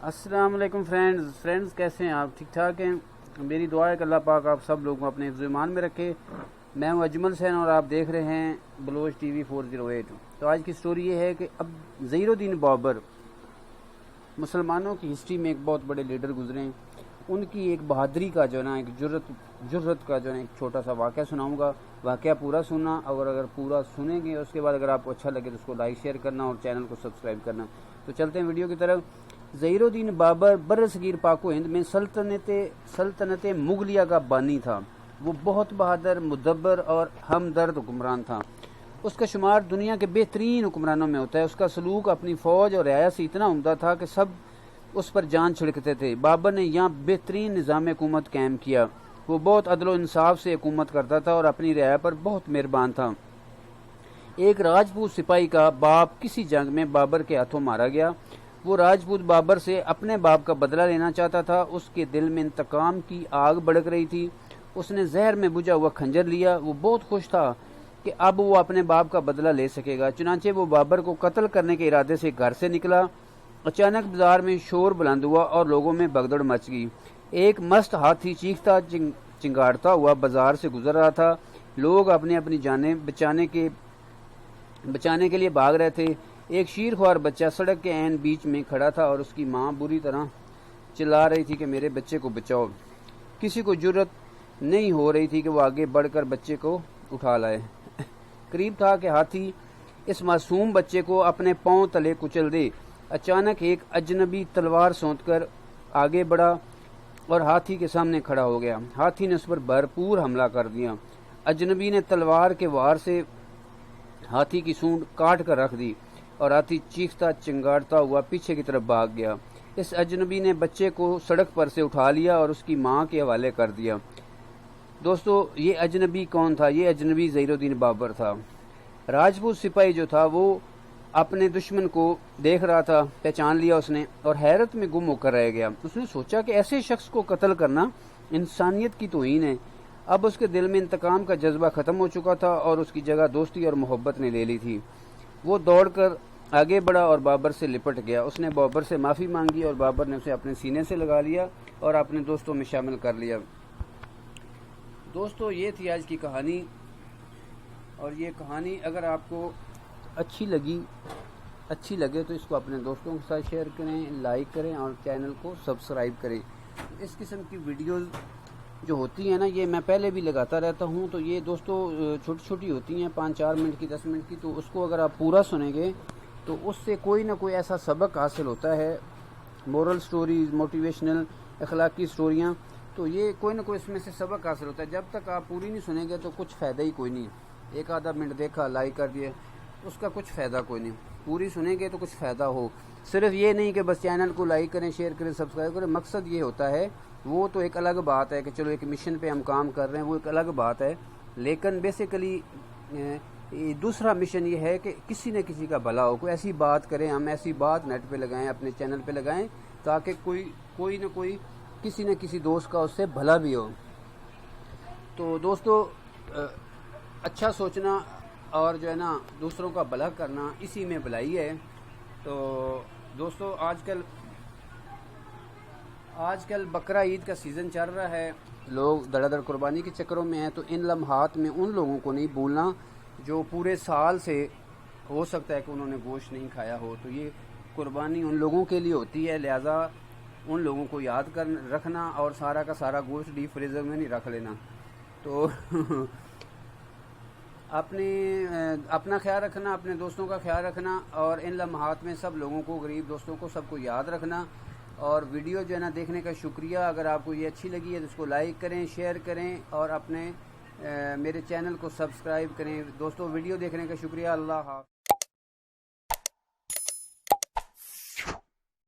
السلام علیکم فرینڈز کیسے ہیں آپ؟ ٹھیک ٹھاک ہیں؟ میری دعا ہے کہ اللہ پاک آپ سب لوگوں کو اپنے حفظ و ایمان میں رکھے۔ میں ہوں اجمل حسین اور آپ دیکھ رہے ہیں بلوچ ٹی وی 408۔ تو آج کی سٹوری یہ ہے کہ اب ظہیر الدین بابر مسلمانوں کی ہسٹری میں ایک بہت بڑے لیڈر گزرے ہیں۔ ان کی ایک بہادری کا جو ہے نا، ایک جرت کا جو ہے نا، ایک چھوٹا سا واقعہ سناؤں گا۔ واقعہ پورا سننا، اور اگر پورا سنیں گے اس کے بعد اگر آپ کو اچھا لگے تو اس کو لائک شیئر کرنا اور چینل کو سبسکرائب کرنا۔ تو چلتے ہیں ویڈیو کی طرف۔ ظہیر الدین بابر برصغیر پاک و ہند میں سلطنت مغلیہ کا بانی تھا۔ وہ بہت بہادر، مدبر اور ہمدرد حکمران تھا۔ اس کا شمار دنیا کے بہترین حکمرانوں میں ہوتا ہے۔ اس کا سلوک اپنی فوج اور رعایا سے اتنا عمدہ تھا کہ سب اس پر جان چھڑکتے تھے۔ بابر نے یہاں بہترین نظام حکومت قائم کیا۔ وہ بہت عدل و انصاف سے حکومت کرتا تھا اور اپنی رعایا پر بہت مہربان تھا۔ ایک راجپوت سپاہی کا باپ کسی جنگ میں بابر کے ہاتھوں مارا گیا۔ وہ راجپوت بابر سے اپنے باپ کا بدلہ لینا چاہتا تھا۔ اس کے دل میں انتقام کی آگ بھڑک رہی تھی۔ اس نے زہر میں بجھا ہوا خنجر لیا۔ وہ بہت خوش تھا کہ اب وہ اپنے باپ کا بدلہ لے سکے گا۔ چنانچہ وہ بابر کو قتل کرنے کے ارادے سے گھر سے نکلا۔ اچانک بازار میں شور بلند ہوا اور لوگوں میں بھگدڑ مچ گئی۔ ایک مست ہاتھی چیختا چنگاڑتا ہوا بازار سے گزر رہا تھا۔ لوگ اپنی اپنی جانیں بچانے کے لیے بھاگ رہے تھے۔ ایک شیرخوار بچہ سڑک کے عین بیچ میں کھڑا تھا اور اس کی ماں بری طرح چلا رہی تھی کہ میرے بچے کو بچاؤ۔ کسی کو جرأت نہیں ہو رہی تھی کہ وہ آگے بڑھ کر بچے کو اٹھا لائے۔ قریب تھا کہ ہاتھی اس معصوم بچے کو اپنے پاؤں تلے کچل دے۔ اچانک ایک اجنبی تلوار سونت کر آگے بڑھا اور ہاتھی کے سامنے کھڑا ہو گیا۔ ہاتھی نے اس پر بھرپور حملہ کر دیا۔ اجنبی نے تلوار کے وار سے ہاتھی کی سونڈ کاٹ کر رکھ دی اور ہاتھی چیختا چنگاڑتا ہوا پیچھے کی طرف بھاگ گیا۔ اس اجنبی نے بچے کو سڑک پر سے اٹھا لیا اور اس کی ماں کے حوالے کر دیا۔ دوستو، یہ اجنبی کون تھا؟ یہ اجنبی ظہیر الدین بابر تھا۔ راجپوت سپاہی جو تھا وہ اپنے دشمن کو دیکھ رہا تھا، پہچان لیا اس نے اور حیرت میں گم ہو کر رہ گیا۔ اس نے سوچا کہ ایسے شخص کو قتل کرنا انسانیت کی توہین ہے۔ اب اس کے دل میں انتقام کا جذبہ ختم ہو چکا تھا اور اس کی جگہ دوستی اور محبت نے لے لی تھی۔ وہ دوڑ کر آگے بڑھا اور بابر سے لپٹ گیا۔ اس نے بابر سے معافی مانگی اور بابر نے اسے اپنے سینے سے لگا لیا اور اپنے دوستوں میں شامل کر لیا۔ دوستو، یہ تھی آج کی کہانی، اور یہ کہانی اگر آپ کو اچھی لگے تو اس کو اپنے دوستوں کے ساتھ شیئر کریں، لائک کریں اور چینل کو سبسکرائب کریں۔ اس قسم کی ویڈیوز جو ہوتی ہیں نا، یہ میں پہلے بھی لگاتا رہتا ہوں، تو یہ دوستو چھوٹی چھوٹی ہوتی ہیں، 5-4 منٹ کی، 10 منٹ کی، تو اس کو اگر آپ پورا سنیں گے تو اس سے کوئی نہ کوئی ایسا سبق حاصل ہوتا ہے، مورل سٹوریز، موٹیویشنل، اخلاقی سٹوریاں، تو یہ کوئی نہ کوئی اس میں سے سبق حاصل ہوتا ہے۔ جب تک آپ پوری نہیں سنیں گے تو کچھ فائدہ ہی کوئی نہیں۔ ایک آدھا منٹ دیکھا، لائک کر دیے، اس کا کچھ فائدہ کوئی نہیں۔ پوری سنیں گے تو کچھ فائدہ ہو۔ صرف یہ نہیں کہ بس چینل کو لائک کریں، شیئر کریں، سبسکرائب کریں، مقصد یہ ہوتا ہے، وہ تو ایک الگ بات ہے کہ چلو ایک مشن پہ ہم کام کر رہے ہیں، وہ ایک الگ بات ہے، لیکن بیسیکلی دوسرا مشن یہ ہے کہ کسی نہ کسی کا بھلا ہو۔ کوئی ایسی بات کریں، ہم ایسی بات نیٹ پہ لگائیں، اپنے چینل پہ لگائیں، تاکہ کوئی نہ کوئی کسی نہ کسی دوست کا اس سے بھلا بھی ہو۔ تو دوستو، اچھا سوچنا اور جو ہے نا دوسروں کا بھلا کرنا، اسی میں بھلائی ہے۔ تو دوستو، آج کل بقرہ عید کا سیزن چل رہا ہے، لوگ دڑا دڑ قربانی کے چکروں میں ہیں، تو ان لمحات میں ان لوگوں کو نہیں بھولنا جو پورے سال سے ہو سکتا ہے کہ انہوں نے گوشت نہیں کھایا ہو۔ تو یہ قربانی ان لوگوں کے لیے ہوتی ہے، لہٰذا ان لوگوں کو یاد کر رکھنا اور سارا کا سارا گوشت ڈیپ فریزر میں نہیں رکھ لینا۔ تو اپنا خیال رکھنا، اپنے دوستوں کا خیال رکھنا، اور ان لمحات میں سب لوگوں کو، غریب دوستوں کو، سب کو یاد رکھنا۔ اور ویڈیو جو ہے نا دیکھنے کا شکریہ۔ اگر آپ کو یہ اچھی لگی ہے تو اس کو لائک کریں، شیئر کریں اور میرے چینل کو سبسکرائب کریں۔ دوستو، ویڈیو دیکھنے کا شکریہ۔ اللہ حافظ۔